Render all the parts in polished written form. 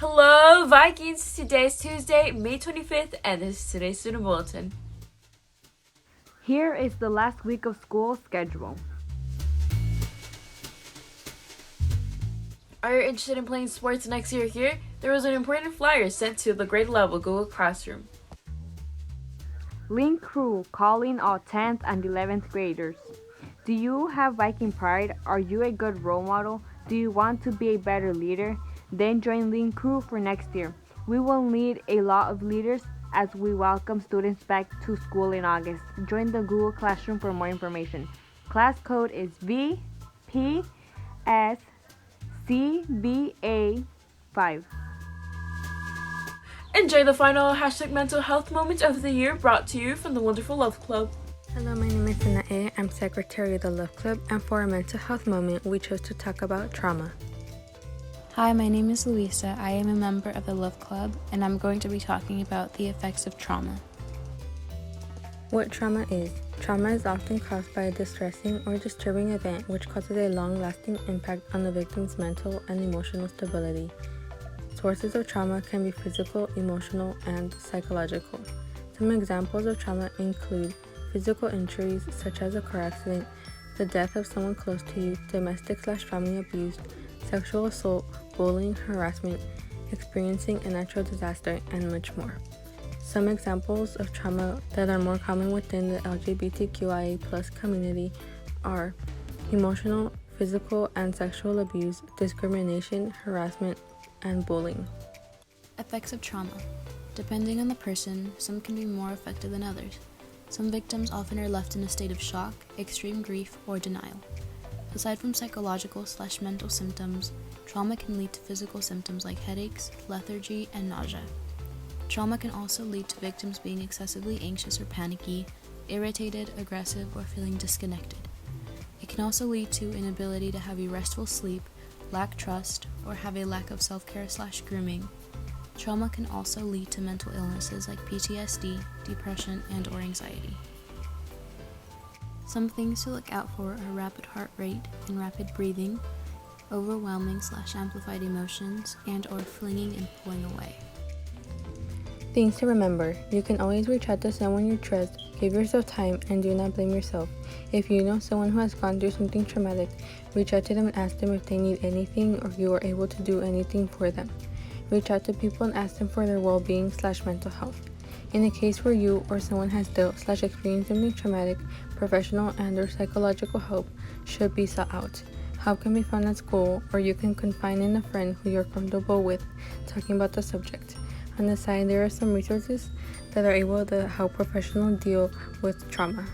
Hello, Vikings! Today is Tuesday, May 25th, and this is today's Student Bulletin. Here is the last week of school schedule. Are you interested in playing sports next year here? There was an important flyer sent to the grade level Google Classroom. Link Crew calling all 10th and 11th graders. Do you have Viking pride? Are you a good role model? Do you want to be a better leader? Then join Link Crew for next year. We will need a lot of leaders as we welcome students back to school in August. Join the Google Classroom for more information. Class code is VPSCBA5. Enjoy the final #mental health moment of the year brought to you from the Wonderful Love Club. Hello, my name is M.E.Ch.A. I'm secretary of the Love Club, and for our mental health moment, we chose to talk about trauma. Hi, my name is Luisa. I am a member of the Love Club, and I'm going to be talking about the effects of trauma. What trauma is? Trauma is often caused by a distressing or disturbing event which causes a long-lasting impact on the victim's mental and emotional stability. Sources of trauma can be physical, emotional, and psychological. Some examples of trauma include physical injuries such as a car accident, the death of someone close to you, domestic/family abuse, sexual assault, bullying, harassment, experiencing a natural disaster, and much more. Some examples of trauma that are more common within the LGBTQIA+ community are emotional, physical, and sexual abuse, discrimination, harassment, and bullying. Effects of trauma. Depending on the person, some can be more affected than others. Some victims often are left in a state of shock, extreme grief, or denial. Aside from psychological/mental symptoms, trauma can lead to physical symptoms like headaches, lethargy, and nausea. Trauma can also lead to victims being excessively anxious or panicky, irritated, aggressive, or feeling disconnected. It can also lead to inability to have a restful sleep, lack trust, or have a lack of self-care/grooming. Trauma can also lead to mental illnesses like PTSD, depression, and/or anxiety. Some things to look out for are rapid heart rate and rapid breathing, overwhelming/amplified emotions, and/or flinging and pulling away. Things to remember. You can always reach out to someone you trust, give yourself time, and do not blame yourself. If you know someone who has gone through something traumatic, reach out to them and ask them if they need anything or you are able to do anything for them. Reach out to people and ask them for their well-being/mental health. In the case where you or someone has dealt/experienced something traumatic, professional and/or psychological help should be sought out. Help can be found at school, or you can confide in a friend who you're comfortable with talking about the subject. On the side, there are some resources that are able to help professionals deal with trauma.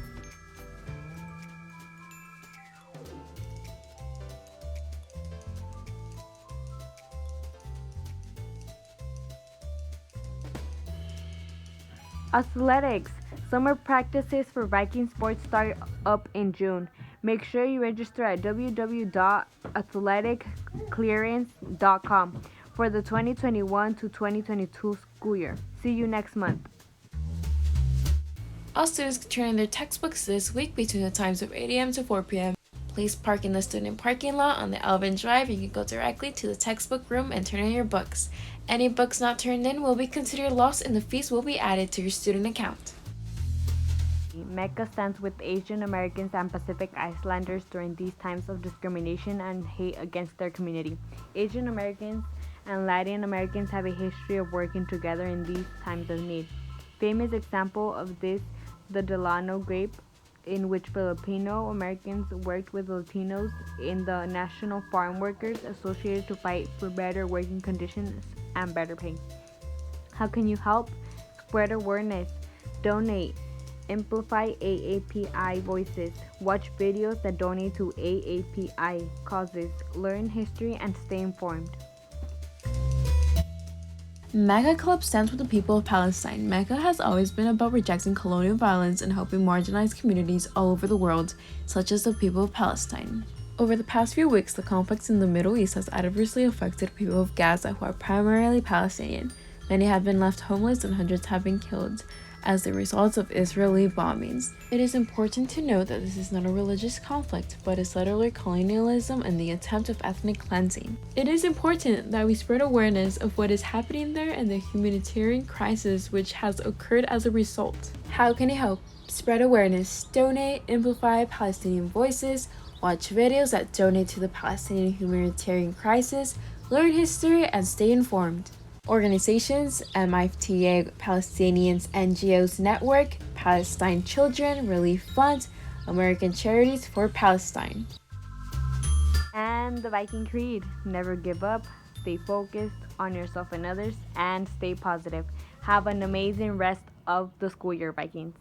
Athletics. Summer practices for Viking sports start up in June. Make sure you register at www.athleticclearance.com for the 2021 to 2022 school year. See you next month. All students can turn in their textbooks this week between the times of 8 a.m. to 4 p.m. Please park in the student parking lot on the Alvin Drive. You can go directly to the textbook room and turn in your books. Any books not turned in will be considered lost and the fees will be added to your student account. M.E.Ch.A stands with Asian Americans and Pacific Islanders during these times of discrimination and hate against their community. Asian Americans and Latin Americans have a history of working together in these times of need. Famous example of this, the Delano Grape, in which Filipino Americans worked with Latinos in the National Farm Workers Association to fight for better working conditions and better pay. How can you help? Spread awareness, donate, amplify AAPI voices, watch videos that donate to AAPI causes, learn history, and stay informed. M.E.Ch.A Club stands with the people of Palestine. M.E.Ch.A has always been about rejecting colonial violence and helping marginalized communities all over the world, such as the people of Palestine. Over the past few weeks, the conflicts in the Middle East has adversely affected people of Gaza who are primarily Palestinian. Many have been left homeless and hundreds have been killed. as the result of Israeli bombings. It is important to note that this is not a religious conflict, but a settler colonialism and the attempt of ethnic cleansing. It is important that we spread awareness of what is happening there and the humanitarian crisis which has occurred as a result. How can you help? Spread awareness, donate, amplify Palestinian voices, watch videos that donate to the Palestinian humanitarian crisis, learn history, and stay informed. Organizations: M.E.Ch.A, Palestinians NGOs Network, Palestine Children Relief Fund, American Charities for Palestine. And the Viking Creed: never give up, stay focused on yourself and others, and stay positive. Have an amazing rest of the school year, Vikings.